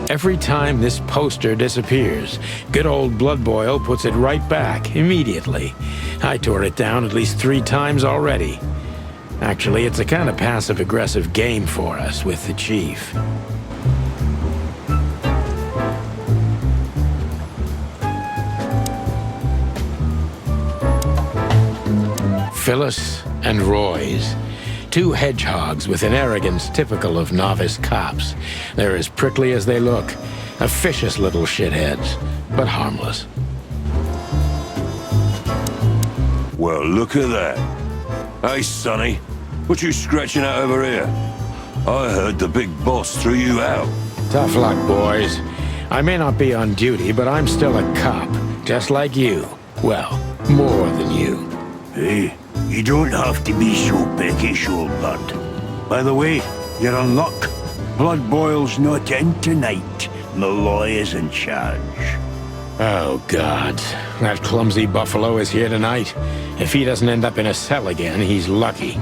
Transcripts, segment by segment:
Every time this poster disappears, good old Blood Boil puts it right back, immediately. I tore it down at least 3 times already. Actually, it's a kind of passive-aggressive game for us with the Chief. Phyllis and Royce. 2 hedgehogs with an arrogance typical of novice cops. They're as prickly as they look. Officious little shitheads, but harmless. Well, look at that. Hey, Sonny, what you scratching out over here? I heard the big boss threw you out. Tough luck, boys. I may not be on duty, but I'm still a cop, just like you. Well, more than you. Hey, you don't have to be so peckish, old bud. By the way, you're in luck. Blood Boil's not in tonight. Malloy is in charge. Oh, God. That clumsy buffalo is here tonight. If he doesn't end up in a cell again, he's lucky.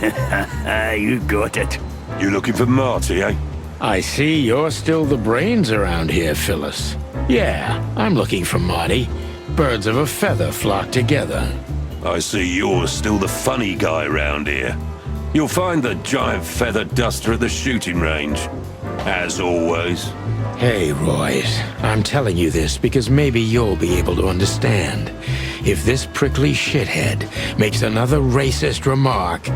You got it. You looking for Marty, eh? I see you're still the brains around here, Phyllis. Yeah, I'm looking for Marty. Birds of a feather flock together. I see you're still the funny guy round here. You'll find the giant feather duster at the shooting range. As always. Hey, Royce, I'm telling you this because maybe you'll be able to understand. If this prickly shithead makes another racist remark,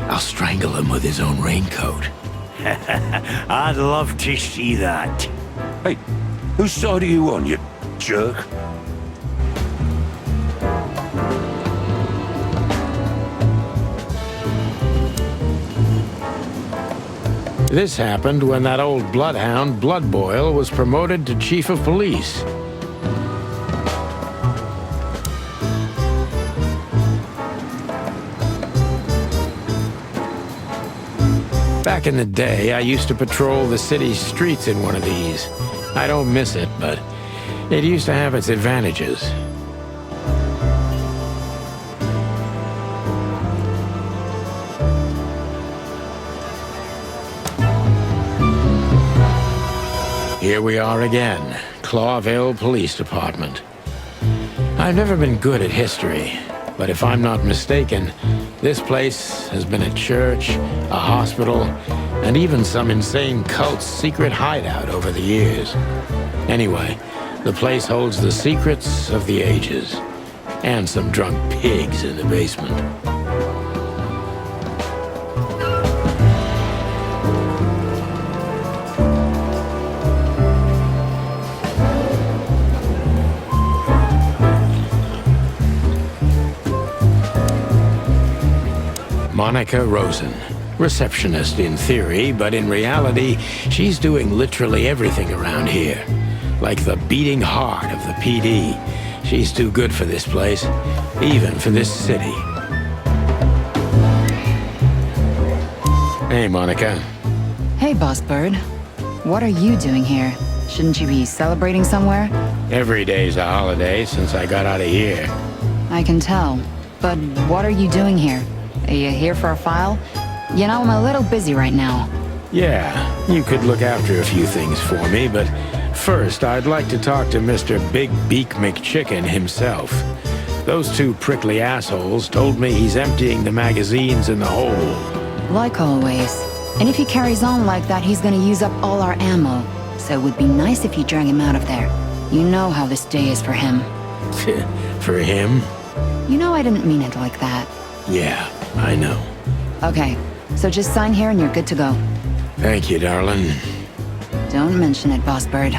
I'll strangle him with his own raincoat. I'd love to see that. Hey, whose side are you on, you jerk? This happened when that old bloodhound, Blood Boil, was promoted to Chief of Police. Back in the day, I used to patrol the city's streets in one of these. I don't miss it, but it used to have its advantages. Here we are again, Clawville Police Department. I've never been good at history, but if I'm not mistaken, this place has been a church, a hospital, and even some insane cult's secret hideout over the years. Anyway, the place holds the secrets of the ages, and some drunk pigs in the basement. Monica Rosen. Receptionist in theory, but in reality, she's doing literally everything around here. Like the beating heart of the PD. She's too good for this place, even for this city. Hey, Monica. Hey, Boss Bird. What are you doing here? Shouldn't you be celebrating somewhere? Every day's a holiday since I got out of here. I can tell. But what are you doing here? Are you here for a file? You know, I'm a little busy right now. Yeah, you could look after a few things for me, but first I'd like to talk to Mr. Big Beak McChicken himself. Those 2 prickly assholes told me he's emptying the magazines in the hole. Like always. And if he carries on like that, he's gonna use up all our ammo. So it would be nice if you drag him out of there. You know how this day is for him. For him? You know I didn't mean it like that. Yeah, I know. Okay, so just sign here and you're good to go. Thank you, darling. Don't mention it, Boss Bird.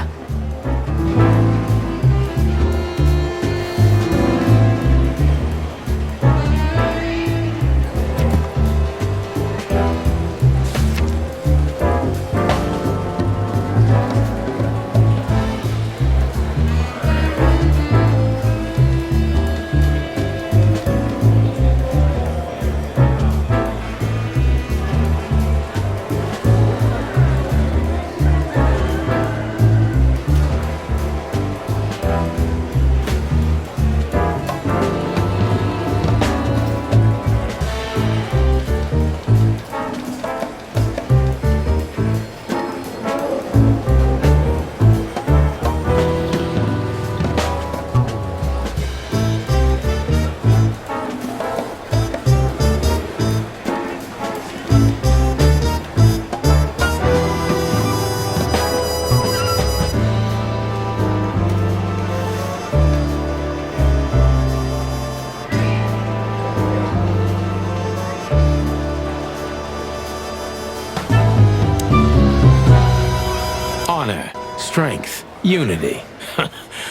strength, unity.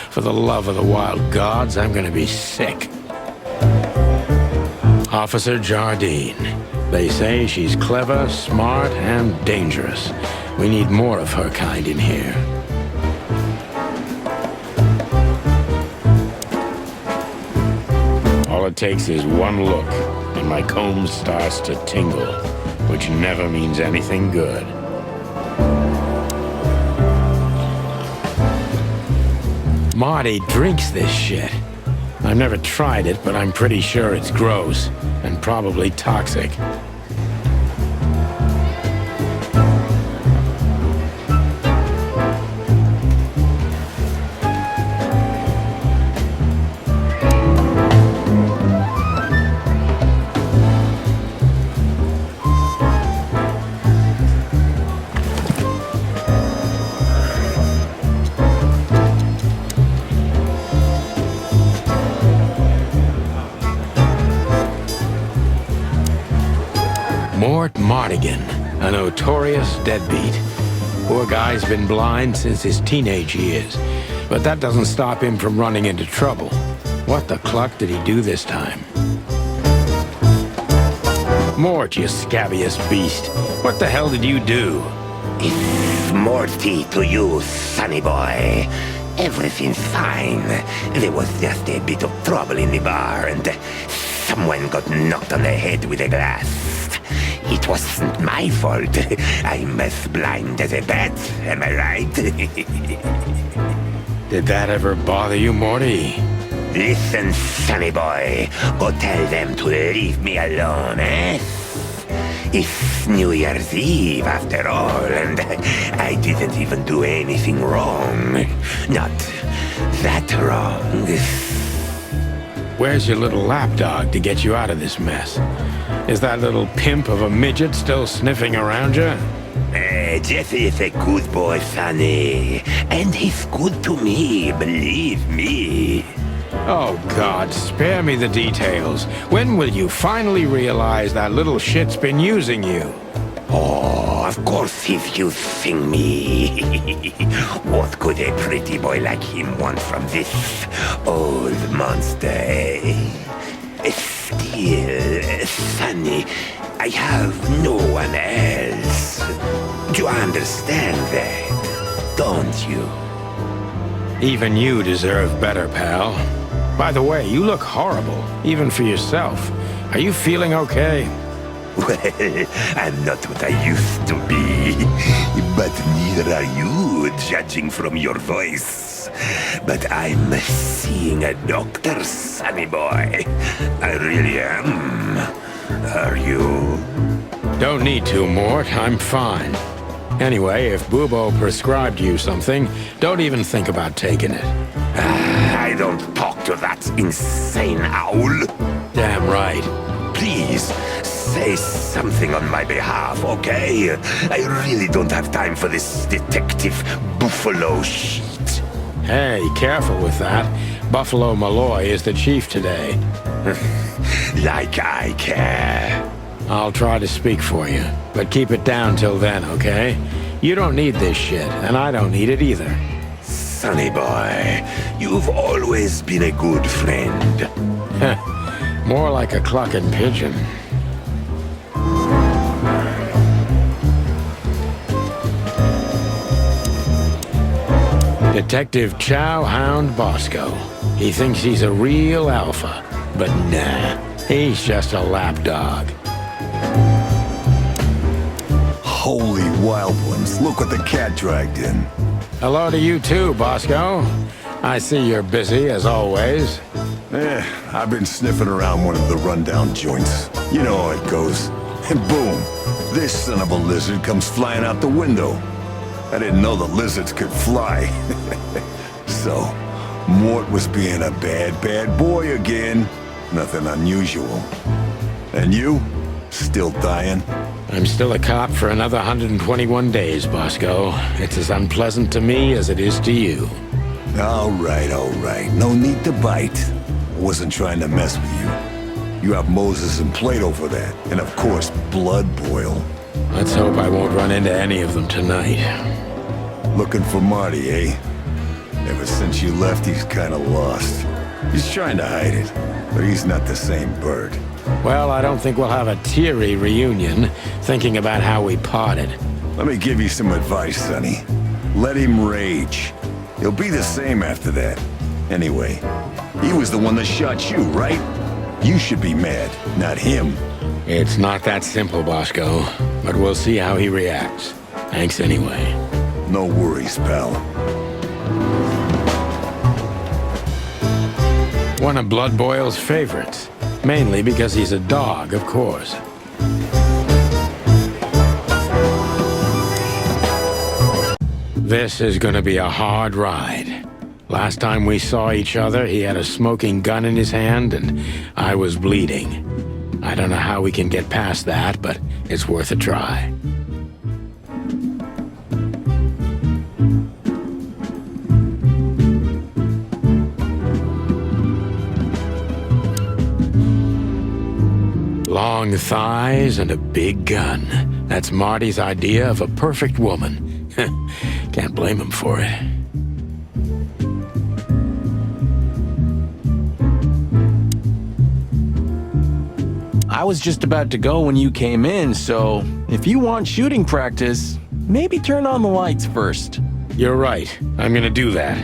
For the love of the wild gods, I'm gonna be sick. Officer Jardine. They say she's clever, smart, and dangerous. We need more of her kind in here. All it takes is one look, and my comb starts to tingle, which never means anything good. Marty drinks this shit. I've never tried it, but I'm pretty sure it's gross, and probably toxic. Mort Mardigan, a notorious deadbeat. Poor guy's been blind since his teenage years, but that doesn't stop him from running into trouble. What the cluck did he do this time? Mort, you scabbiest beast. What the hell did you do? It's Morty to you, sonny boy. Everything's fine. There was just a bit of trouble in the bar, and someone got knocked on the head with a glass. It wasn't my fault. I'm as blind as a bat, am I right? Did that ever bother you, Morty? Listen, sonny boy. Go tell them to leave me alone, eh? It's New Year's Eve, after all, and I didn't even do anything wrong. Not that wrong. Where's your little lapdog to get you out of this mess? Is that little pimp of a midget still sniffing around you? Jesse is a good boy, sonny. And he's good to me, believe me. Oh, God, spare me the details. When will you finally realize that little shit's been using you? Oh, of course he's using me. What could a pretty boy like him want from this old monster, eh? Still, Sonny, I have no one else. You understand that, don't you? Even you deserve better, pal. By the way, you look horrible, even for yourself. Are you feeling okay? Well, I'm not what I used to be, but neither are you, judging from your voice. But I'm seeing a doctor, sonny boy. I really am. Are you? Don't need to, Mort. I'm fine. Anyway, if Bubo prescribed you something, don't even think about taking it. I don't talk to that insane owl. Damn right. Please, say something on my behalf, okay? I really don't have time for this Detective Buffalo shit. Hey, careful with that. Buffalo Malloy is the chief today. Like I care. I'll try to speak for you, but keep it down till then, okay? You don't need this shit, and I don't need it either. Sonny boy, you've always been a good friend. More like a clucking pigeon. Detective Chow Hound Bosco. He thinks he's a real alpha, but nah, he's just a lapdog. Holy wild ones, look what the cat dragged in. Hello to you too, Bosco. I see you're busy, as always. I've been sniffing around one of the rundown joints. You know how it goes. And boom, this son of a lizard comes flying out the window. I didn't know the lizards could fly. So, Mort was being a bad boy again. Nothing unusual. And you? Still dying? I'm still a cop for another 121 days, Bosco. It's as unpleasant to me as it is to you. All right. No need to bite. I wasn't trying to mess with you. You have Moses and Plato for that. And of course, Blood Boil. Let's hope I won't run into any of them tonight. Looking for Marty, eh? Ever since you left, he's kinda lost. He's trying to hide it, but he's not the same bird. Well, I don't think we'll have a teary reunion, thinking about how we parted. Let me give you some advice, Sonny. Let him rage. He'll be the same after that. Anyway, he was the one that shot you, right? You should be mad, not him. It's not that simple, Bosco, but we'll see how he reacts. Thanks anyway. No worries, pal. One of Blood Boyle's favorites. Mainly because he's a dog, of course. This is gonna be a hard ride. Last time we saw each other, he had a smoking gun in his hand, and I was bleeding. I don't know how we can get past that, but it's worth a try. Long thighs and a big gun. That's Marty's idea of a perfect woman. Can't blame him for it. I was just about to go when you came in, so if you want shooting practice, maybe turn on the lights first. You're right. I'm gonna do that.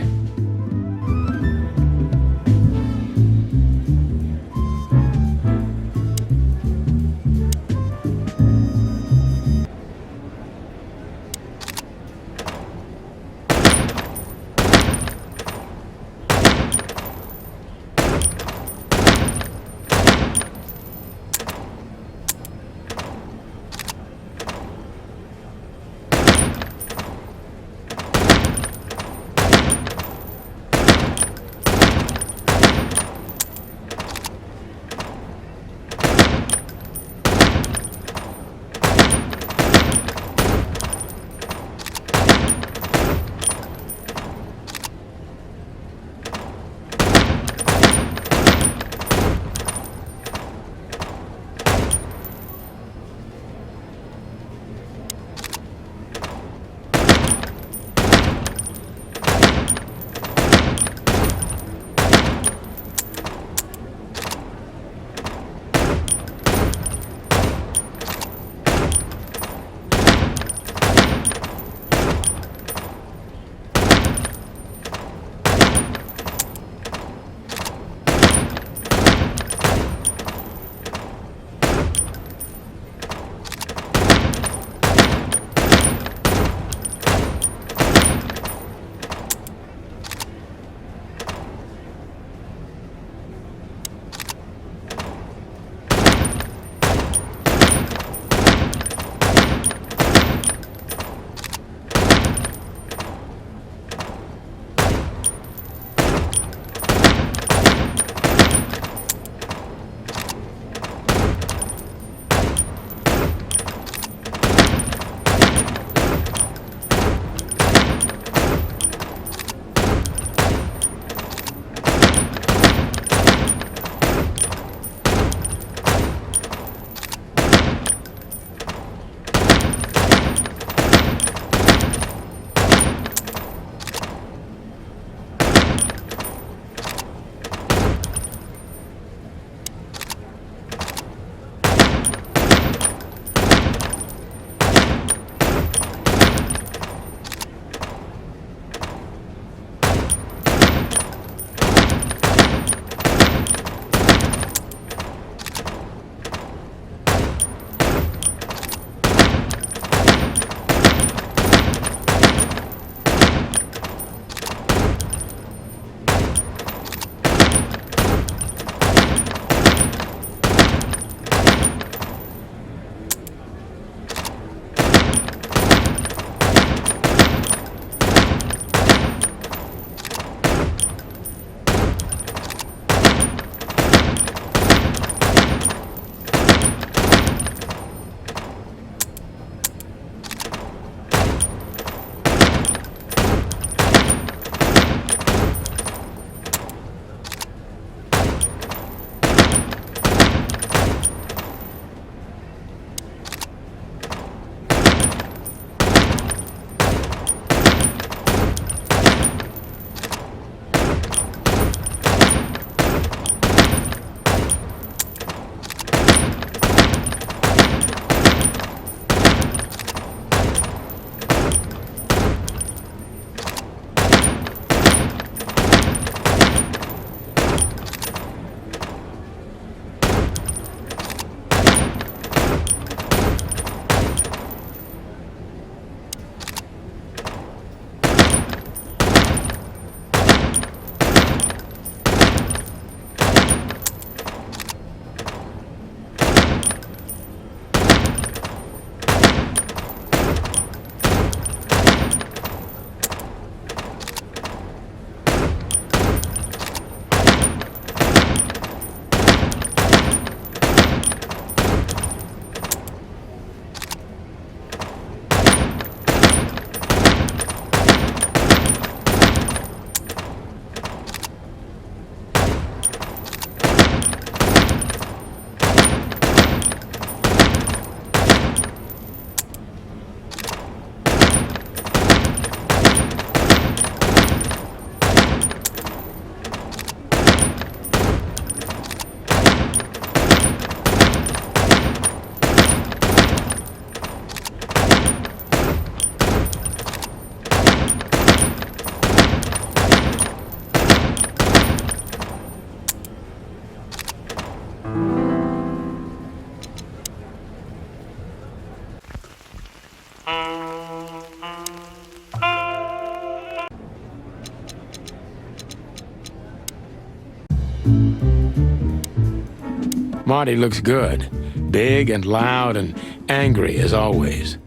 Marty looks good. Big and loud and angry as always.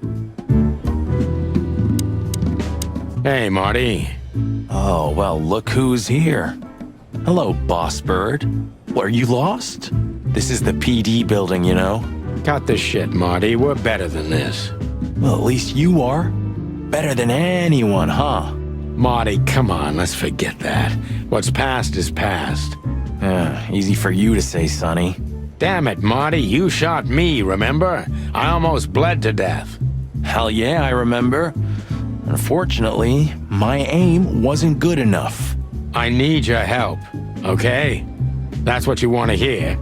Hey, Marty. Oh, well, look who's here. Hello, Boss Bird. What, are you lost? This is the PD building, you know. Cut the shit, Marty. We're better than this. Well, at least you are. Better than anyone, huh? Marty, come on, let's forget that. What's past is past. Easy for you to say, Sonny. Damn it, Marty, you shot me, remember? I almost bled to death. Hell yeah, I remember. Unfortunately, my aim wasn't good enough. I need your help, okay? That's what you want to hear.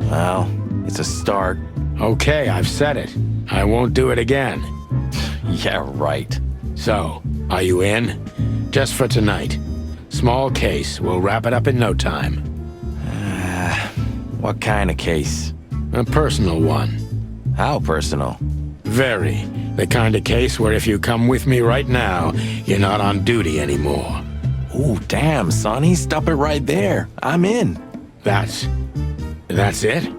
Well, it's a start. Okay, I've said it. I won't do it again. Yeah, right. So, are you in? Just for tonight. Small case. We'll wrap it up in no time. What kind of case? A personal one. How personal? Very. The kind of case where if you come with me right now, you're not on duty anymore. Ooh, damn, Sonny, stop it right there. I'm in. That's it?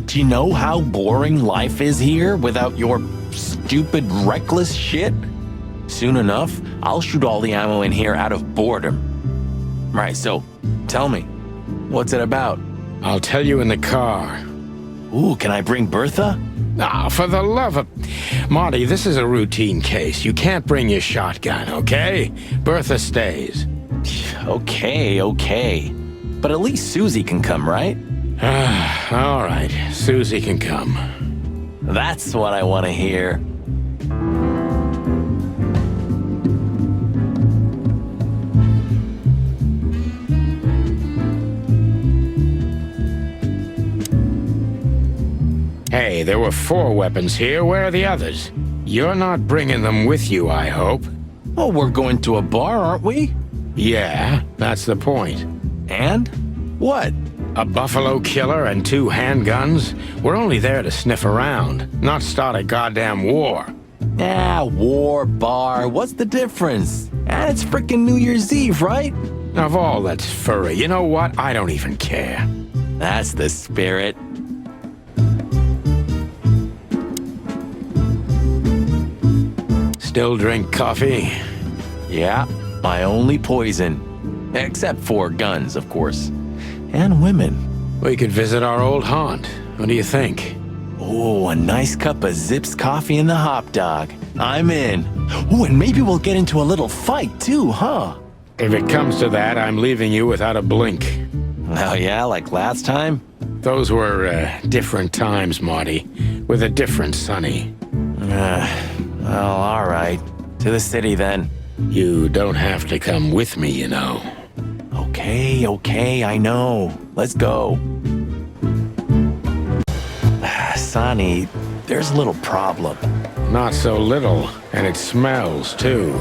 Do you know how boring life is here without your stupid, reckless shit? Soon enough, I'll shoot all the ammo in here out of boredom. Right, so, tell me, what's it about? I'll tell you in the car. Ooh, can I bring Bertha? Ah, for the love of... Marty, this is a routine case. You can't bring your shotgun, okay? Bertha stays. Okay. But at least Susie can come, right? All right, Susie can come. That's what I want to hear. Hey, there were 4 weapons here. Where are the others? You're not bringing them with you, I hope. Well, we're going to a bar, aren't we? Yeah, that's the point. And? What? A buffalo killer and 2 handguns? We're only there to sniff around, not start a goddamn war. War, bar, what's the difference? And it's frickin' New Year's Eve, right? Of all that's furry, you know what? I don't even care. That's the spirit. Still drink coffee? Yeah, my only poison. Except for guns, of course. And women. We could visit our old haunt. What do you think? Oh, a nice cup of Zips coffee and the hop dog. I'm in. Oh, and maybe we'll get into a little fight too, huh? If it comes to that, I'm leaving you without a blink. Oh yeah, like last time? Those were different times, Marty. With a different Sonny. Well, all right. To the city then. You don't have to come with me, you know. Okay, I know. Let's go. Sonny, there's a little problem. Not so little, and it smells, too.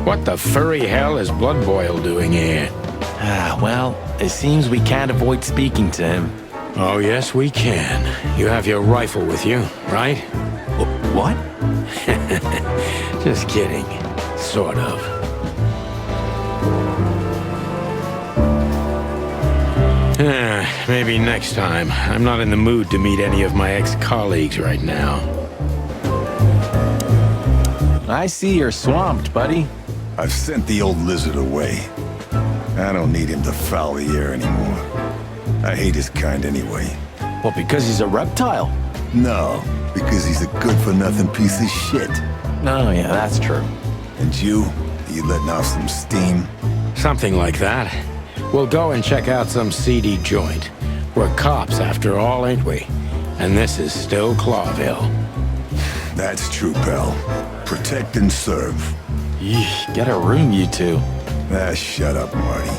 What the furry hell is Blood Boil doing here? Well, it seems we can't avoid speaking to him. Oh, yes, we can. You have your rifle with you, right? What? Just kidding. Sort of. Maybe next time. I'm not in the mood to meet any of my ex-colleagues right now. I see you're swamped, buddy. I've sent the old lizard away. I don't need him to foul the air anymore. I hate his kind anyway. Well, because he's a reptile. No, because he's a good-for-nothing piece of shit. Oh, yeah, that's true. And you letting off some steam? Something like that. We'll go and check out some seedy joint. We're cops, after all, ain't we? And this is still Clawville. That's true, pal. Protect and serve. Yeesh, get a room, you two. Shut up, Marty.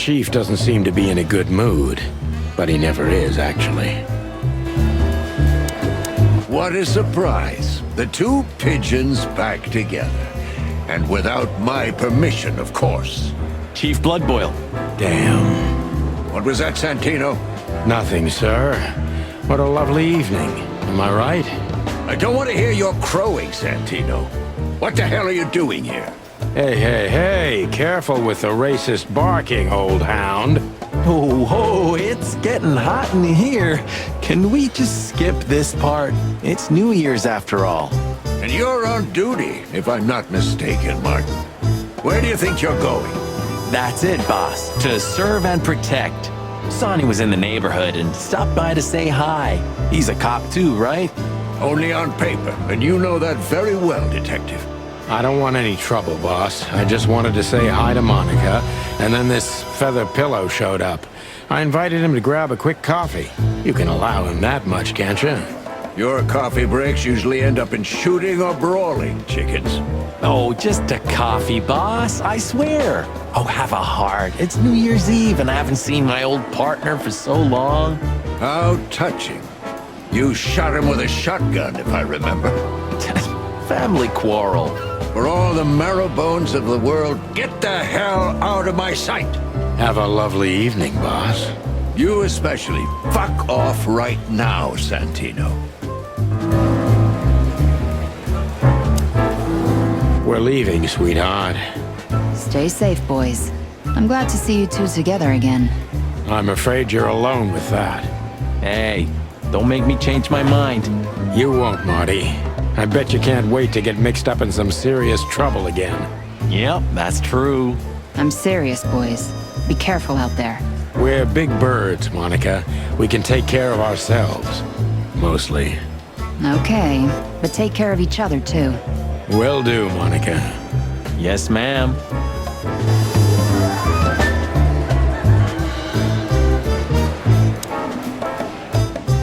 chief doesn't seem to be in a good mood, but he never is, actually. What a surprise. The two pigeons back together. And without my permission, of course. Chief Bloodboil. Damn. What was that, Santino? Nothing, sir. What a lovely evening. Am I right? I don't want to hear your crowing, Santino. What the hell are you doing here? Hey, hey, hey, careful with the racist barking, old hound. Oh, it's getting hot in here. Can we just skip this part? It's New Year's after all. And you're on duty, if I'm not mistaken, Martin. Where do you think you're going? That's it, boss. To serve and protect. Sonny was in the neighborhood and stopped by to say hi. He's a cop too, right? Only on paper, and you know that very well, Detective. I don't want any trouble, boss. I just wanted to say hi to Monica, and then this feather pillow showed up. I invited him to grab a quick coffee. You can allow him that much, can't you? Your coffee breaks usually end up in shooting or brawling, chickens. Oh, just a coffee, boss. I swear. Oh, have a heart. It's New Year's Eve, and I haven't seen my old partner for so long. How touching. You shot him with a shotgun, if I remember. Family quarrel. For all the marrow bones of the world, get the hell out of my sight. Have a lovely evening, boss. You especially. Fuck off right now, Santino. We're leaving, sweetheart. Stay safe, boys. I'm glad to see you two together again. I'm afraid you're alone with that. Hey, don't make me change my mind. You won't, Marty. I bet you can't wait to get mixed up in some serious trouble again. Yep, that's true. I'm serious, boys. Be careful out there. We're big birds, Monica. We can take care of ourselves. Mostly. Okay, but take care of each other, too. Will do, Monica. Yes, ma'am.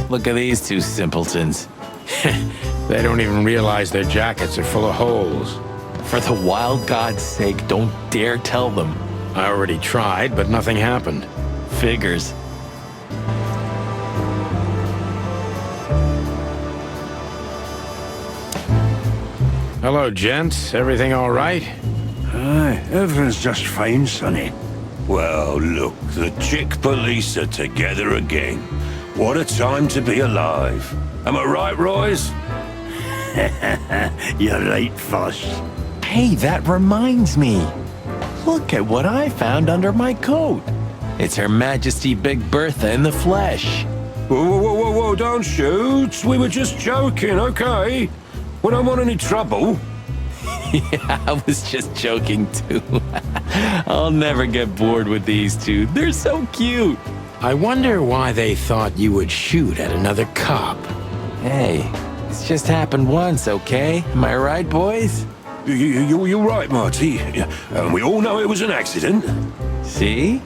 Look at these two simpletons. They don't even realize their jackets are full of holes. For the wild God's sake, don't dare tell them. I already tried, but nothing happened. Figures. Hello, gents. Everything all right? Aye, everything's just fine, Sonny. Well, look, the chick police are together again. What a time to be alive. Am I right, Royce? You're right, Foss. Hey, that reminds me. Look at what I found under my coat. It's Her Majesty Big Bertha in the flesh. Whoa, whoa, whoa, whoa, whoa, don't shoot. We were just joking, okay? We don't want any trouble. Yeah, I was just joking too. I'll never get bored with these two. They're so cute. I wonder why they thought you would shoot at another cop. Hey, it's just happened once, okay? Am I right, boys? You're right, Marty. And we all know it was an accident. See?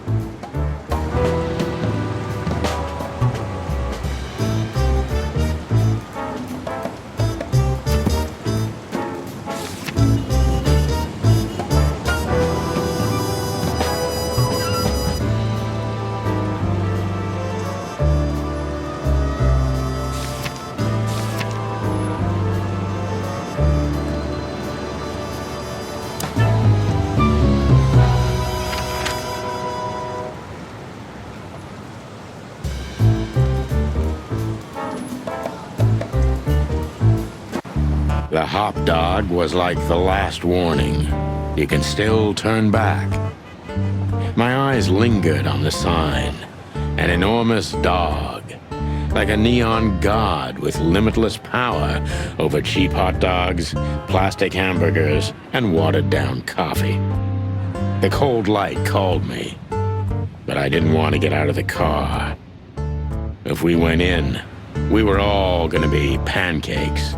The hop dog was like the last warning. You can still turn back. My eyes lingered on the sign. An enormous dog. Like a neon god with limitless power over cheap hot dogs, plastic hamburgers, and watered-down coffee. The cold light called me, but I didn't want to get out of the car. If we went in, we were all gonna be pancakes,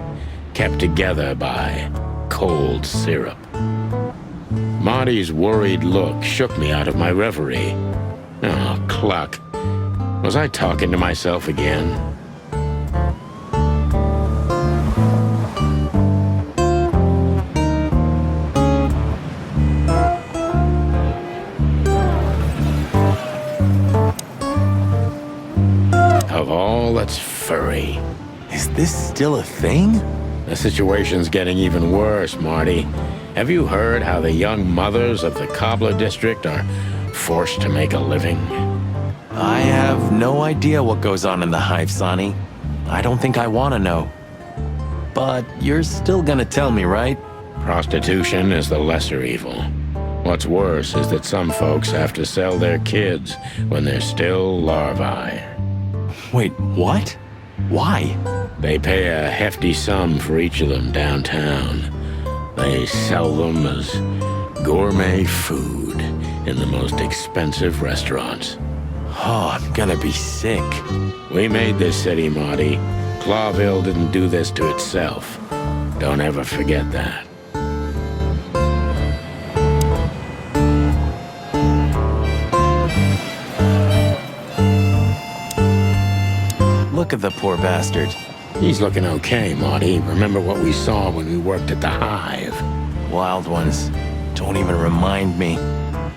kept together by cold syrup. Marty's worried look shook me out of my reverie. Oh, cluck. Was I talking to myself again? of all that's furry. Is this still a thing? The situation's getting even worse, Marty. Have you heard how the young mothers of the Cobbler District are forced to make a living? I have no idea what goes on in the hive, Sonny. I don't think I want to know. But you're still gonna tell me, right? Prostitution is the lesser evil. What's worse is that some folks have to sell their kids when they're still larvae. Wait, what? Why? They pay a hefty sum for each of them downtown. They sell them as gourmet food in the most expensive restaurants. Oh, I'm gonna be sick. We made this city, Marty. Clawville didn't do this to itself. Don't ever forget that. Look at the poor bastard. He's looking okay, Marty. Remember what we saw when we worked at the Hive? Wild ones. Don't even remind me.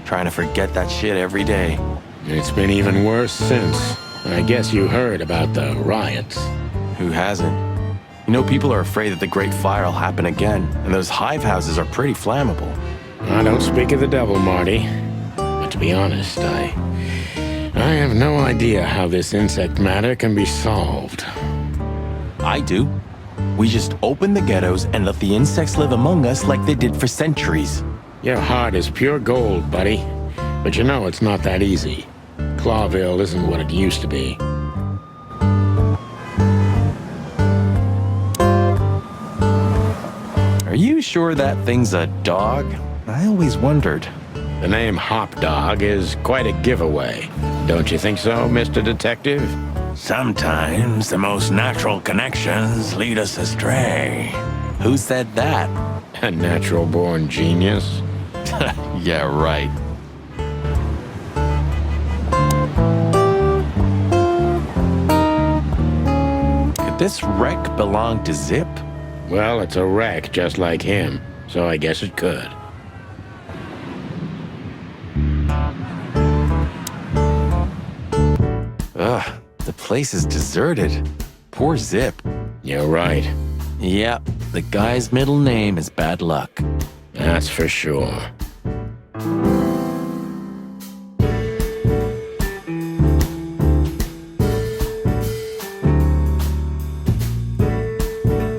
Trying to forget that shit every day. It's been even worse since. I guess you heard about the riots. Who hasn't? You know, people are afraid that the Great Fire will happen again, and those hive houses are pretty flammable. I don't speak of the devil, Marty. But to be honest, I have no idea how this insect matter can be solved. I do. We just open the ghettos and let the insects live among us like they did for centuries. Your heart is pure gold, buddy. But you know it's not that easy. Clawville isn't what it used to be. Are you sure that thing's a dog? I always wondered. The name Hop Dog is quite a giveaway. Don't you think so, Mr. Detective? Sometimes the most natural connections lead us astray. Who said that? A natural-born genius. Yeah, right. Could this wreck belong to Zip? Well, it's a wreck just like him, so I guess it could. Ugh, the place is deserted. Poor Zip. You're right. Yep, the guy's middle name is Bad Luck. That's for sure.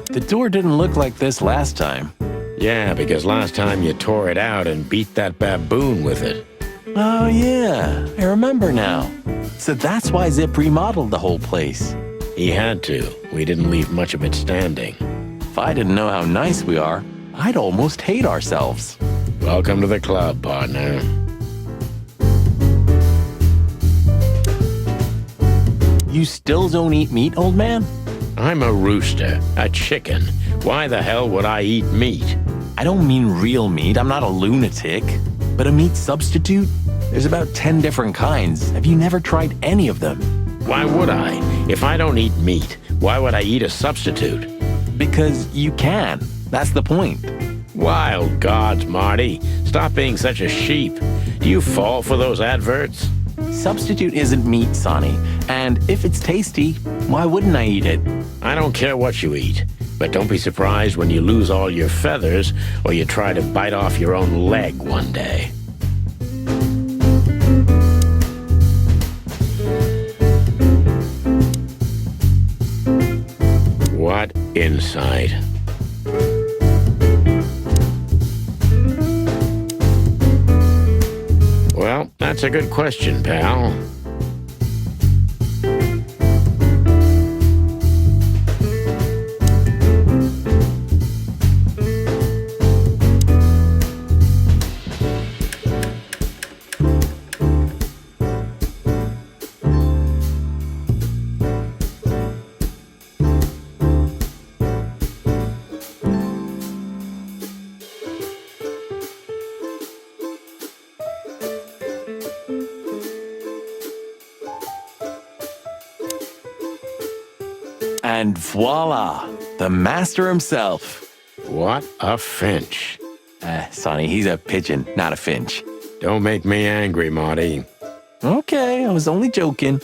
The door didn't look like this last time. Yeah, because last time you tore it out and beat that baboon with it. Oh yeah, I remember now. So that's why Zip remodeled the whole place. He had to. We didn't leave much of it standing. If I didn't know how nice we are, I'd almost hate ourselves. Welcome to the club, partner. You still don't eat meat, old man? I'm a rooster, a chicken. Why the hell would I eat meat? I don't mean real meat, I'm not a lunatic. But a meat substitute? There's about 10 different kinds. Have you never tried any of them? Why would I? If I don't eat meat, why would I eat a substitute? Because you can. That's the point. Wild gods, Marty. Stop being such a sheep. Do you fall for those adverts? Substitute isn't meat, Sonny. And if it's tasty, why wouldn't I eat it? I don't care what you eat, but don't be surprised when you lose all your feathers or you try to bite off your own leg one day. What insight. Well, that's a good question, pal. And voila, the master himself. What a finch. Sonny, he's a pigeon, not a finch. Don't make me angry, Marty. Okay, I was only joking.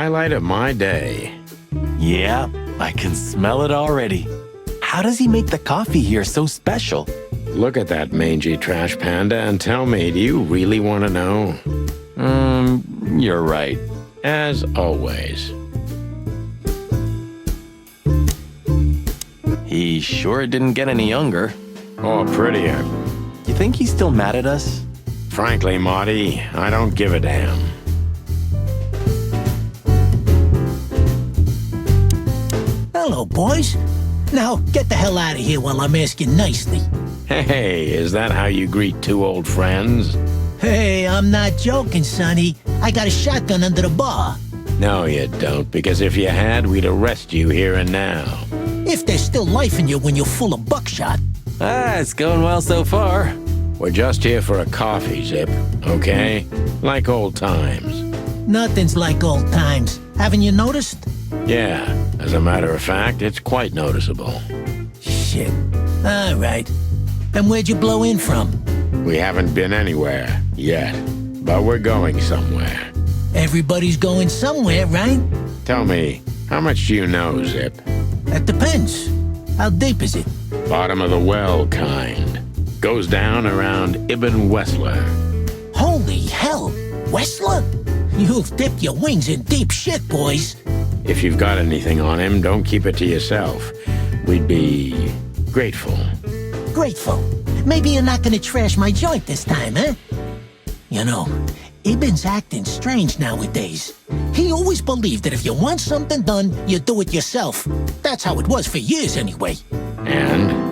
highlight of my day. Yeah, I can smell it already. How does he make the coffee here so special? Look at that mangy trash panda and tell me, do you really want to know? You're right. As always. He sure didn't get any younger. Or prettier. You think he's still mad at us? Frankly, Marty, I don't give a damn. Hello, boys. Now, get the hell out of here while I'm asking nicely. Hey, is that how you greet two old friends? Hey, I'm not joking, Sonny. I got a shotgun under the bar. No, you don't, because if you had, we'd arrest you here and now. If there's still life in you when you're full of buckshot. It's going well so far. We're just here for a coffee, Zip, okay? Like old times. Nothing's like old times. Haven't you noticed? Yeah, as a matter of fact, it's quite noticeable. Shit. All right. And where'd you blow in from? We haven't been anywhere yet, but we're going somewhere. Everybody's going somewhere, right? Tell me, how much do you know, Zip? That depends. How deep is it? Bottom of the well kind. Goes down around Ibn Wessler. Holy hell! Wessler? You've dipped your wings in deep shit, boys. If you've got anything on him, don't keep it to yourself. We'd be grateful. Grateful. Maybe you're not gonna trash my joint this time, huh? You know, Ibn's acting strange nowadays. He always believed that if you want something done, you do it yourself. That's how it was for years anyway. And?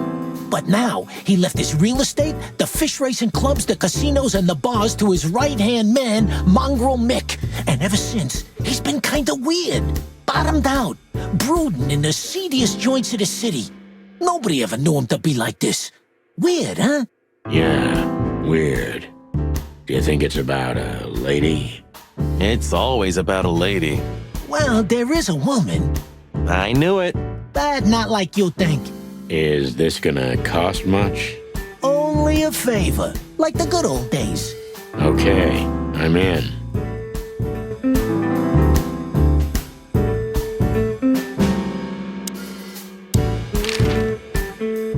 But now, he left his real estate, the fish racing clubs, the casinos, and the bars to his right-hand man, Mongrel Mick. And ever since, he's been kinda weird. Bottomed out, brooding in the seediest joints of the city. Nobody ever knew him to be like this. Weird, huh? Yeah, weird. Do you think it's about a lady? It's always about a lady. Well, there is a woman, I knew it. but not like you think. Is this gonna cost much? Only a favor, like the good old days. Okay, I'm in.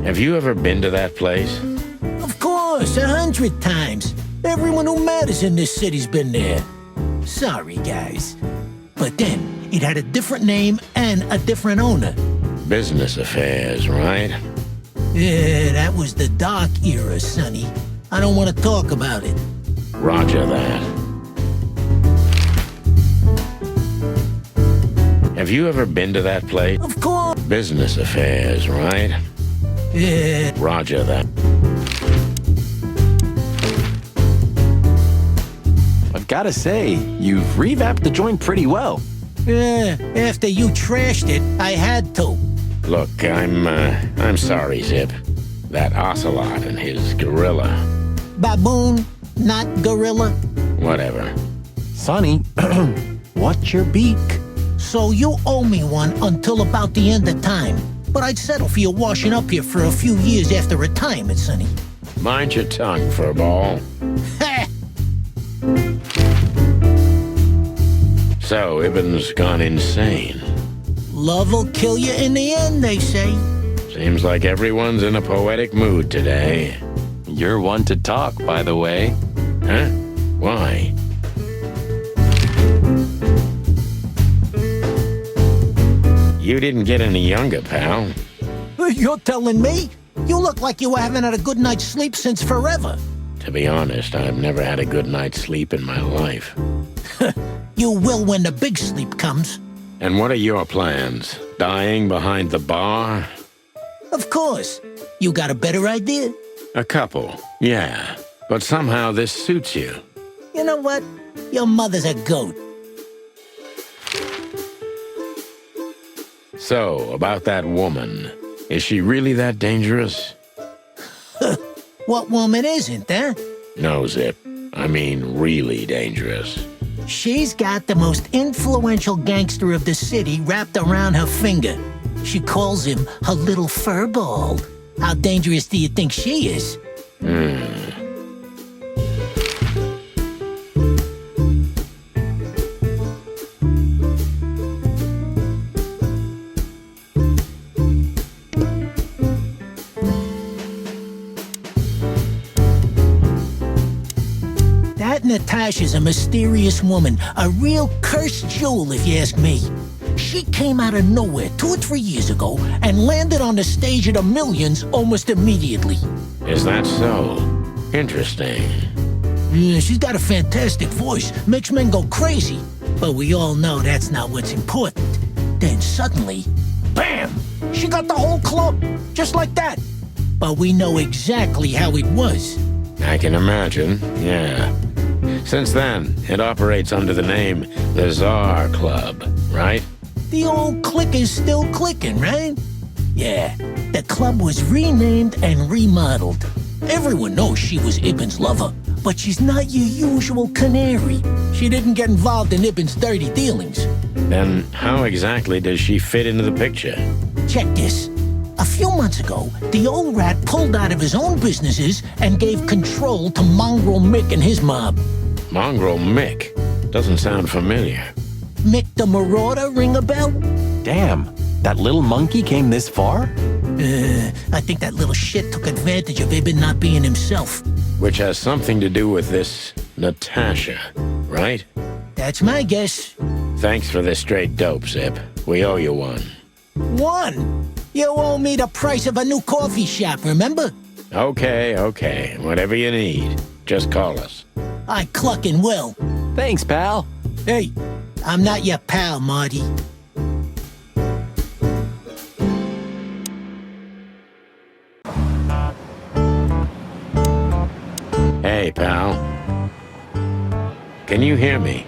Have you ever been to that place? Of course, 100 times. Everyone who matters in this city's been there. Sorry, guys. But then, it had a different name and a different owner. Business affairs, right? Yeah, that was the dark era, Sonny. I don't want to talk about it. Roger that. Have you ever been to that place? Of course. Business affairs, right? Yeah. Roger that. I've gotta say, you've revamped the joint pretty well. Yeah, after you trashed it, I had to. Look, I'm sorry, Zip. That ocelot and his gorilla. Baboon, not gorilla. Whatever. Sonny, what's your beak? So you owe me one until about the end of time. But I'd settle for you washing up here for a few years after retirement, Sonny. Mind your tongue, furball. Ha! So, Ibn's gone insane. Love will kill you in the end, they say. Seems like everyone's in a poetic mood today. You're one to talk, by the way. Huh? Why? You didn't get any younger, pal. You're telling me? You look like you haven't had a good night's sleep since forever. To be honest, I've never had a good night's sleep in my life. You will when the big sleep comes. And what are your plans? Dying behind the bar? Of course. You got a better idea? A couple, yeah. But somehow this suits you. You know what? Your mother's a goat. So, about that woman. Is she really that dangerous? What woman isn't, huh? No, Zip. I mean really dangerous. She's got the most influential gangster of the city wrapped around her finger. She calls him her little furball. How dangerous do you think she is? Natasha's a mysterious woman, a real cursed jewel if you ask me. She came out of nowhere 2 or 3 years ago and landed on the stage of the Millions almost immediately. Is that so? Interesting. Yeah, she's got a fantastic voice, makes men go crazy. But we all know that's not what's important. Then suddenly, bam! She got the whole club, just like that. But we know exactly how it was. I can imagine, yeah. Since then, it operates under the name the Tsar Club, right? The old click is still clicking, right? Yeah, the club was renamed and remodeled. Everyone knows she was Ibn's lover, but she's not your usual canary. She didn't get involved in Ibn's dirty dealings. Then how exactly does she fit into the picture? Check this. A few months ago, the old rat pulled out of his own businesses and gave control to Mongrel Mick and his mob. Mongrel Mick? Doesn't sound familiar. Mick the Marauder ring a bell? Damn, that little monkey came this far? I think that little shit took advantage of Ibn not being himself. Which has something to do with this Natasha, right? That's my guess. Thanks for the straight dope, Zip. We owe you one. One? You owe me the price of a new coffee shop, remember? Okay. Whatever you need. Just call us. I cluckin' will. Thanks, pal. Hey, I'm not your pal, Marty. Hey, pal. Can you hear me?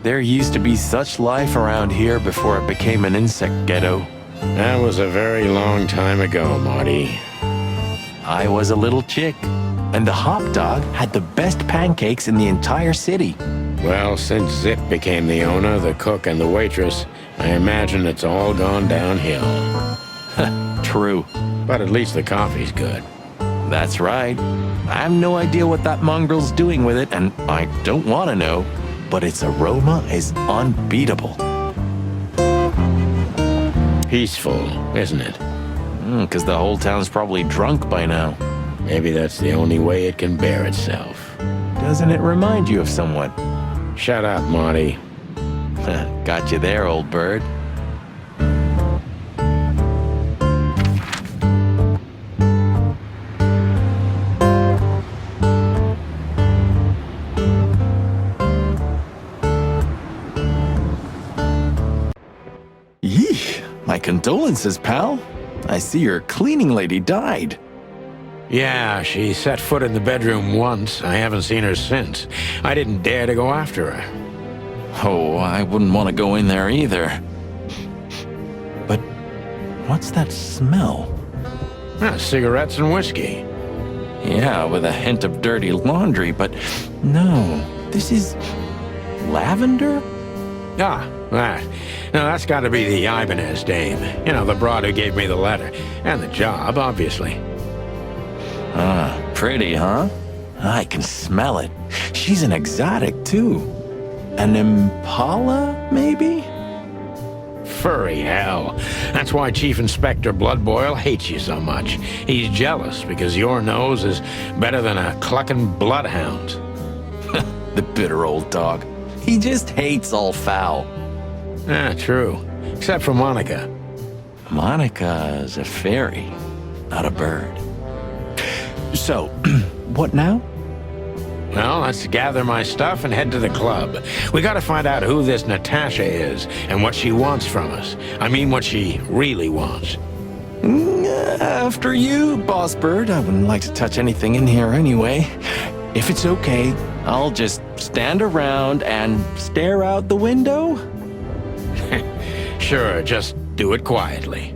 There used to be such life around here before it became an insect ghetto. That was a very long time ago, Marty. I was a little chick, and the hop dog had the best pancakes in the entire city. Well, since Zip became the owner, the cook, and the waitress, I imagine it's all gone downhill. True. But at least the coffee's good. That's right. I have no idea what that mongrel's doing with it, and I don't want to know, but its aroma is unbeatable. Peaceful, isn't it? 'Cause the whole town's probably drunk by now. Maybe that's the only way it can bear itself. Doesn't it remind you of someone? Shut up, Marty. Got you there, old bird. Yee, my condolences, pal. I see your cleaning lady died. Yeah, she set foot in the bedroom once. I haven't seen her since. I didn't dare to go after her. Oh, I wouldn't want to go in there either. But what's that smell? Cigarettes and whiskey. Yeah, with a hint of dirty laundry, but no, this is lavender? Ah, that. Now that's got to be the Ibanez dame. You know, the broad who gave me the letter. And the job, obviously. Pretty, huh? I can smell it. She's an exotic, too. An Impala, maybe? Furry hell. That's why Chief Inspector Bloodboil hates you so much. He's jealous because your nose is better than a clucking bloodhound. The bitter old dog. He just hates all foul. Ah, true. Except for Monica. Monica's a fairy, not a bird. So, what now? Well, let's gather my stuff and head to the club. We gotta find out who this Natasha is and what she wants from us. I mean, what she really wants. After you, Boss Bird. I wouldn't like to touch anything in here anyway. If it's okay, I'll just stand around and stare out the window. Sure, just do it quietly.